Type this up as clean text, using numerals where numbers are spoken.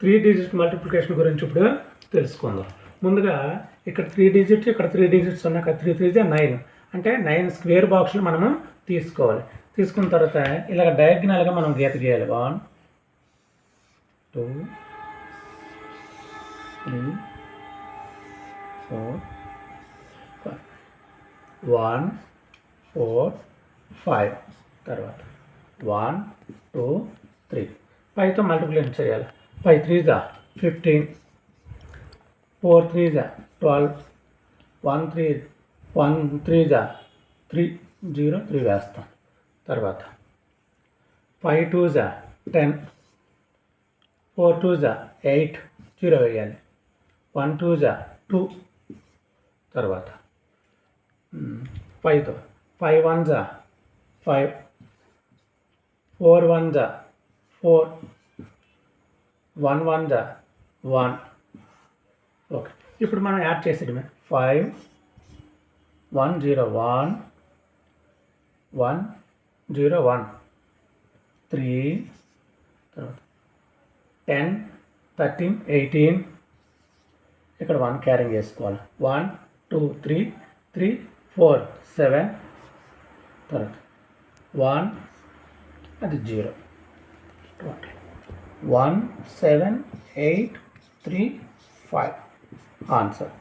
3 digit multiplication గురించి ఇప్పుడు తెలుసుకుందాం. ముందుగా ఇక్కడ 3 డిజిట్స్, ఇక్కడ 3 డిజిట్స్ ఉన్నాయి కదా, 3 3 9. అంటే 9 స్క్వేర్ బాక్స్లు మనము తీసుకోవాలి. తీసుకున్న తర్వాత ఇలాగ డయాగ్నల్గా మనం గీత గీయాలి. 1 2 3 4 5 1 4 5 తర్వాత 1 2 3 5తో మల్టిప్లికేషన్ చేయాలి. 5 3 15, 4 3 12, 1 3 3 0 3 వేస్తాం. తర్వాత 5 2 10, 4 2 8 0 వేయాలి. 1 2 2 తర్వాత 5తో 5 1 5, 4 1 4, 1 1 1. ఓకే, ఇప్పుడు మనం యాడ్ చేసేయడమే. 5 1 0 1 1 0 1 3 తర్వాత 10 13 18. ఇక్కడ 1 క్యారింగ్ చేసుకోవాలి. 1 2 3 3 4 7 తర్వాత 1 అది 0 1 7 8 3 5 ఆన్సర్.